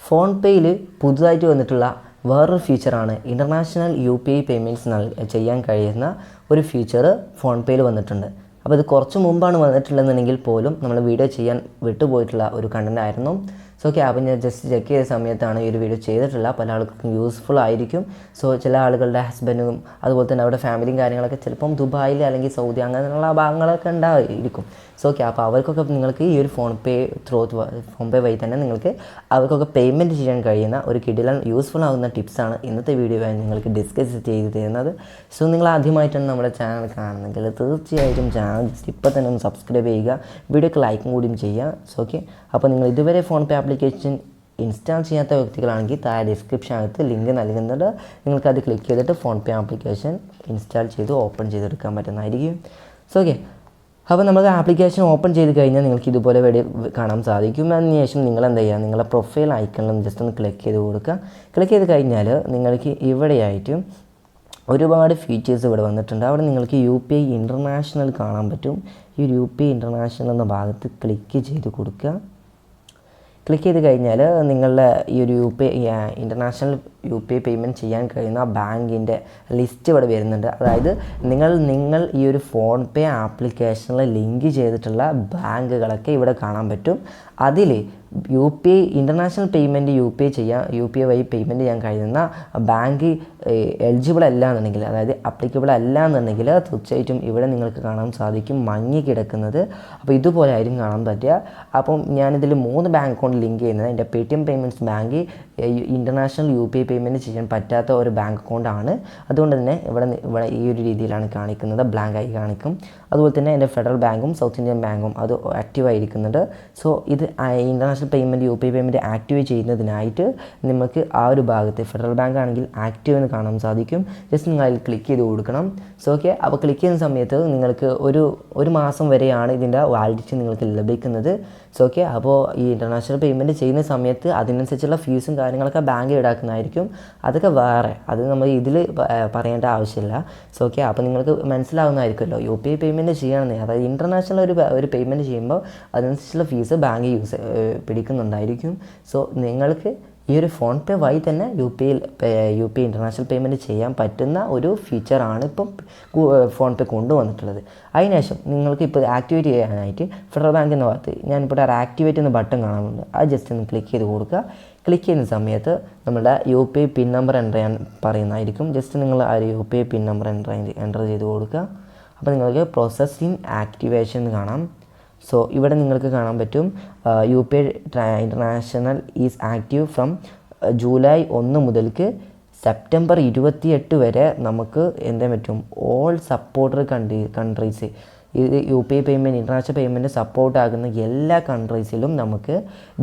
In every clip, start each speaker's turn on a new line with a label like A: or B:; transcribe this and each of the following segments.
A: ഫോൺപേയിൽ പുതുതായിട്ട് വന്നിട്ടുള്ള വേറൊരു ഫീച്ചറാണ് ഇൻ്റർനാഷണൽ UPI പേയ്മെൻറ്റ്സ് ചെയ്യാൻ കഴിയുന്ന ഒരു ഫീച്ചർ ഫോൺപേയിൽ വന്നിട്ടുണ്ട്. അപ്പോൾ ഇത് കുറച്ച് മുമ്പാണ് വന്നിട്ടുള്ളതെന്നുണ്ടെങ്കിൽ പോലും നമ്മൾ വീഡിയോ ചെയ്യാൻ വിട്ടുപോയിട്ടുള്ള ഒരു കണ്ടൻ്റ് ആയിരുന്നു. സോ ഓക്കെ, അപ്പോൾ ഞാൻ ജസ്റ്റ് ചെക്ക് ചെയ്ത സമയത്താണ് ഈ ഒരു വീഡിയോ ചെയ്തിട്ടുള്ള. പല ആൾക്കും യൂസ്ഫുൾ ആയിരിക്കും. സോ ചില ആളുകളുടെ ഹസ്ബൻഡും അതുപോലെ തന്നെ അവരുടെ ഫാമിലിയും കാര്യങ്ങളൊക്കെ ചിലപ്പം ദുബായിൽ അല്ലെങ്കിൽ സൗദി അങ്ങനെയുള്ള ഭാഗങ്ങളൊക്കെ ഉണ്ടായിരിക്കും. സോ ഓക്കെ, അപ്പോൾ അവർക്കൊക്കെ നിങ്ങൾക്ക് ഈ ഒരു ഫോൺപേ വഴി തന്നെ നിങ്ങൾക്ക് അവർക്കൊക്കെ പേയ്മെൻറ്റ് ചെയ്യാൻ കഴിയുന്ന ഒരു കിടിലൻ യൂസ്ഫുൾ ആകുന്ന ടിപ്സാണ് ഇന്നത്തെ വീഡിയോയിൽ നിങ്ങൾക്ക് ഡിസ്കസ് ചെയ്ത് തരുന്നത്. സോ നിങ്ങൾ ആദ്യമായിട്ടാണ് നമ്മുടെ ചാനൽ കാണുന്നതെങ്കിൽ തീർച്ചയായിട്ടും ചാനൽ ജസ്റ്റ് ഇപ്പോൾ തന്നെ ഒന്ന് സബ്സ്ക്രൈബ് ചെയ്യുക, വീഡിയോക്ക് ലൈക്കും കൂടിയും ചെയ്യുക. സോ ഓക്കെ, അപ്പോൾ നിങ്ങൾ ഇതുവരെ ഫോൺപേ ആപ്ലിക്കേഷൻ ഇൻസ്റ്റാൾ ചെയ്യാത്ത വ്യക്തികളാണെങ്കിൽ താഴെ ഡിസ്ക്രിപ്ഷനകത്ത് ലിങ്ക് നൽകുന്നുണ്ട്. നിങ്ങൾക്കത് ക്ലിക്ക് ചെയ്തിട്ട് ഫോൺപേ ആപ്ലിക്കേഷൻ ഇൻസ്റ്റാൾ ചെയ്ത് ഓപ്പൺ ചെയ്തെടുക്കാൻ പറ്റുന്നതായിരിക്കും. സോ ഓക്കെ, അപ്പോൾ നമുക്ക് ആപ്ലിക്കേഷൻ ഓപ്പൺ ചെയ്ത് കഴിഞ്ഞാൽ നിങ്ങൾക്ക് ഇതുപോലെ കാണാൻ സാധിക്കും. അതിനുശേഷം നിങ്ങൾ എന്താ ചെയ്യുക, നിങ്ങളുടെ പ്രൊഫൈൽ ഐക്കണിൽ ജസ്റ്റ് ഒന്ന് ക്ലിക്ക് ചെയ്ത് കൊടുക്കുക. ക്ലിക്ക് ചെയ്ത് കഴിഞ്ഞാൽ നിങ്ങൾക്ക് ഇവിടെയായിട്ട് ഒരുപാട് ഫീച്ചേഴ്സ് ഇവിടെ വന്നിട്ടുണ്ട്. അവിടെ നിങ്ങൾക്ക് UPI ഇൻ്റർനാഷണൽ കാണാൻ പറ്റും. ഈ UPI ഇൻ്റർനാഷണൽ എന്ന ഭാഗത്ത് ക്ലിക്ക് ചെയ്ത് കൊടുക്കുക. ക്ലിക്ക് ചെയ്ത് കഴിഞ്ഞാൽ നിങ്ങളുടെ ഈ ഒരു ഇൻ്റർനാഷണൽ UPI പേയ്മെൻറ്റ് ചെയ്യാൻ കഴിയുന്ന ബാങ്കിൻ്റെ ലിസ്റ്റ് ഇവിടെ വരുന്നുണ്ട്. അതായത് നിങ്ങൾ ഈ ഒരു ഫോൺപേ ആപ്ലിക്കേഷനിൽ ലിങ്ക് ചെയ്തിട്ടുള്ള ബാങ്കുകളൊക്കെ ഇവിടെ കാണാൻ പറ്റും. അതിൽ UPI ഇൻ്റർനാഷണൽ പേയ്മെൻറ്റ് UPI വഴി പേയ്മെൻറ്റ് ചെയ്യാൻ കഴിയുന്ന ബാങ്ക് എലിജിബിൾ അല്ല എന്നുണ്ടെങ്കിൽ, അതായത് അപ്ലിക്കബിൾ അല്ല എന്നുണ്ടെങ്കിൽ തീർച്ചയായിട്ടും ഇവിടെ നിങ്ങൾക്ക് കാണാൻ സാധിക്കും മങ്ങി കിടക്കുന്നത്. അപ്പോൾ ഇതുപോലെ ആയിരിക്കും കാണാൻ പറ്റുക. അപ്പം ഞാനിതിൽ 3 ബാങ്ക് അക്കൗണ്ട് ലിങ്ക് ചെയ്യുന്നത് എൻ്റെ Paytm payments bank international UPI payment ചെയ്യാൻ പറ്റാത്ത ഒരു ബാങ്ക് അക്കൗണ്ടാണ്. അതുകൊണ്ട് തന്നെ ഇവിടെ ഈ ഒരു രീതിയിലാണ് കാണിക്കുന്നത്, ബ്ലാങ്കായി കാണിക്കും. അതുപോലെ തന്നെ എൻ്റെ ഫെഡറൽ ബാങ്കും സൗത്ത് ഇന്ത്യൻ ബാങ്കും അത് ആക്റ്റീവായിരിക്കുന്നുണ്ട്. സോ ഇത് international payment UPI payment activate ചെയ്യുന്നതിനായിട്ട് നമുക്ക് ആ ഒരു ഭാഗത്ത് ഫെഡറൽ ബാങ്ക് ആണെങ്കിൽ ആക്റ്റീവ് എന്ന് കാണാൻ സാധിക്കും. ജസ്റ്റ് നിങ്ങൾ അതിൽ ക്ലിക്ക് ചെയ്ത് കൊടുക്കണം. സോ ഓക്കെ, അപ്പോൾ ക്ലിക്ക് ചെയ്യുന്ന സമയത്ത് നിങ്ങൾക്ക് ഒരു മാസം വരെയാണ് ഇതിൻ്റെ വാലിഡിറ്റി നിങ്ങൾക്ക് ലഭിക്കുന്നത്. സോ ഓക്കെ, അപ്പോൾ ഈ ഇൻ്റർനാഷണൽ പേയ്മെൻറ്റ് ചെയ്യുന്ന സമയത്ത് അതിനനുസരിച്ചുള്ള ഫീസും കാര്യങ്ങളൊക്കെ ബാങ്ക് ഈടാക്കുന്നതായിരിക്കും. അതൊക്കെ വേറെ, അത് നമ്മൾ ഇതിൽ പറയേണ്ട ആവശ്യമില്ല. സോ ഓക്കെ, അപ്പോൾ നിങ്ങൾക്ക് മനസ്സിലാവുന്നതായിരിക്കുമല്ലോ UPI പേയ്മെൻറ്റ് ചെയ്യണമെന്ന്. അതായത് ഇൻ്റർനാഷണൽ ഒരു പേയ്മെൻറ്റ് ചെയ്യുമ്പോൾ അതിനനുസരിച്ചുള്ള ഫീസ് ബാങ്ക് പിടിക്കുന്നുണ്ടായിരിക്കും. സോ നിങ്ങൾക്ക് ഈ ഒരു ഫോൺപേ വഴി തന്നെ UPI ഇൻ്റർനാഷണൽ പേയ്മെൻറ്റ് ചെയ്യാൻ പറ്റുന്ന ഒരു ഫീച്ചറാണ് ഇപ്പം ഫോൺപേ കൊണ്ടുവന്നിട്ടുള്ളത്. അതിനുശേഷം നിങ്ങൾക്ക് ഇപ്പോൾ ആക്ടിവേറ്റ് ചെയ്യാനായിട്ട് ഫെഡറൽ ബാങ്ക് എന്ന ഭാഗത്ത് ഞാനിപ്പോൾ ഒരു ആക്ടിവേറ്റ് എന്ന ബട്ടൺ കാണുന്നുണ്ട്. അത് ജസ്റ്റ് ഒന്ന് ക്ലിക്ക് ചെയ്ത് കൊടുക്കുക. ക്ലിക്ക് ചെയ്യുന്ന സമയത്ത് നമ്മുടെ UPI പിൻ നമ്പർ എൻ്റർ ചെയ്യാൻ പറയുന്നതായിരിക്കും. ജസ്റ്റ് നിങ്ങൾ ആ ഒരു UPI പിൻ നമ്പർ എൻ്റർ ചെയ്ത് കൊടുക്കുക. അപ്പോൾ നിങ്ങൾക്ക് പ്രോസസ്സിംഗ് ആക്ടിവേഷൻ എന്ന് കാണാം. സോ ഇവിടെ നിങ്ങൾക്ക് കാണാൻ പറ്റും UPI international is active from July 1 മുതൽക്ക് സെപ്റ്റംബർ 28 വരെ നമുക്ക് എന്താ പറ്റും, ഓൾ സപ്പോർട്ടർ കൺട്രീസ് ഇത് UPI payment international payment support ആകുന്ന എല്ലാ കൺട്രീസിലും നമുക്ക്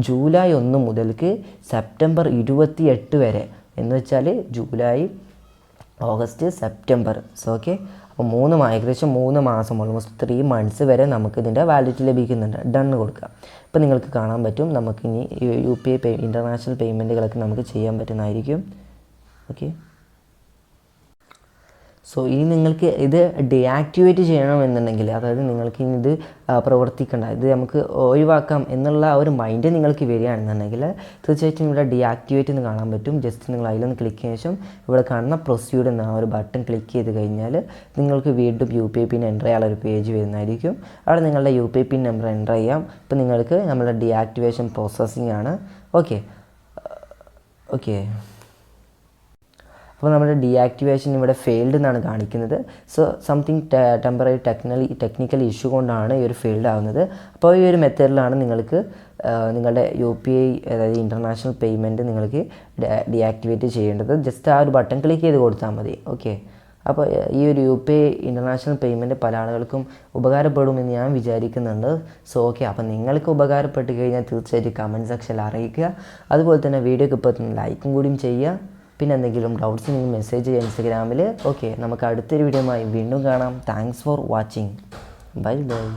A: ജൂലൈ 1 മുതൽക്ക് സെപ്റ്റംബർ 28 വരെ, എന്ന് വെച്ചാൽ July, August, September. So okay, അപ്പോൾ ഏകദേശം 3 മാസം, ഓൾമോസ്റ്റ് 3 മന്ത്സ് വരെ നമുക്ക് ഇതിൻ്റെ വാലിഡിറ്റി ലഭിക്കുന്നുണ്ട്. ഡൺ കൊടുക്കുക. ഇപ്പോൾ നിങ്ങൾക്ക് കാണാൻ പറ്റും നമുക്കിനി UPI ഇൻ്റർനാഷണൽ പേയ്മെൻറ്റുകളൊക്കെ നമുക്ക് ചെയ്യാൻ പറ്റുന്നതായിരിക്കും. ഓക്കെ, സോ ഇനി നിങ്ങൾക്ക് ഇത് ഡീആക്ടിവേറ്റ് ചെയ്യണമെന്നുണ്ടെങ്കിൽ, അതായത് നിങ്ങൾക്ക് ഇനി ഇത് പ്രവർത്തിക്കേണ്ട, ഇത് നമുക്ക് ഒഴിവാക്കാം എന്നുള്ള ഒരു മൈൻഡ് നിങ്ങൾക്ക് വരികയാണെന്നുണ്ടെങ്കിൽ തീർച്ചയായിട്ടും ഇവിടെ ഡീആക്ടിവേറ്റ് എന്ന് കാണാൻ പറ്റും. ജസ്റ്റ് നിങ്ങൾ അതിലൊന്ന് ക്ലിക്ക് ചെയ്ത ശേഷം ഇവിടെ കാണുന്ന പ്രൊസീഡ് എന്ന ഒരു ബട്ടൺ ക്ലിക്ക് ചെയ്ത് കഴിഞ്ഞാൽ നിങ്ങൾക്ക് വീണ്ടും UPI പിൻ എൻ്റർ ചെയ്യാനുള്ള ഒരു പേജ് വരുന്നതായിരിക്കും. അവിടെ നിങ്ങളുടെ UPI പിൻ നമ്പർ എൻ്റർ ചെയ്യാം. ഇപ്പോൾ നിങ്ങൾക്ക് നമ്മുടെ ഡീആക്ടിവേഷൻ പ്രോസസ്സിംഗ് ആണ്. ഓക്കെ, അപ്പോൾ നമ്മുടെ ഡീആക്ടിവേഷൻ ഇവിടെ ഫെയിൽഡ് എന്നാണ് കാണിക്കുന്നത്. So something temporary technical issue കൊണ്ടാണ് ഈ ഒരു ഫെയിൽഡ് ആകുന്നത്. അപ്പോൾ ഈ ഒരു മെത്തേഡിലാണ് നിങ്ങൾക്ക് നിങ്ങളുടെ UPI അതായത് ഇൻ്റർനാഷണൽ പേയ്മെൻറ്റ് നിങ്ങൾക്ക് ഡീആക്ടിവേറ്റ് ചെയ്യേണ്ടത്. ജസ്റ്റ് ആ ഒരു ബട്ടൺ ക്ലിക്ക് ചെയ്ത് കൊടുത്താൽ മതി. ഓക്കെ, അപ്പോൾ ഈ ഒരു UPI ഇൻ്റർനാഷണൽ പേയ്മെൻറ്റ് പല ആളുകൾക്കും ഉപകാരപ്പെടുമെന്ന് ഞാൻ വിചാരിക്കുന്നുണ്ട്. സോ ഓക്കെ, അപ്പോൾ നിങ്ങൾക്ക് ഉപകാരപ്പെട്ട് കഴിഞ്ഞാൽ തീർച്ചയായിട്ടും കമൻറ്റ് സെക്ഷനിൽ അറിയിക്കുക. അതുപോലെ തന്നെ വീഡിയോക്ക് ഇപ്പോൾ ലൈക്കും കൂടിയും ചെയ്യുക. പിന്നെ എന്തെങ്കിലും ഡൗട്ട്സ് ഉണ്ടെങ്കിൽ മെസ്സേജ് ചെയ്യുക ഇൻസ്റ്റഗ്രാമിൽ. ഓക്കെ, നമുക്ക് അടുത്തൊരു വീഡിയോയുമായി വീണ്ടും കാണാം. Thanks for watching. Bye bye.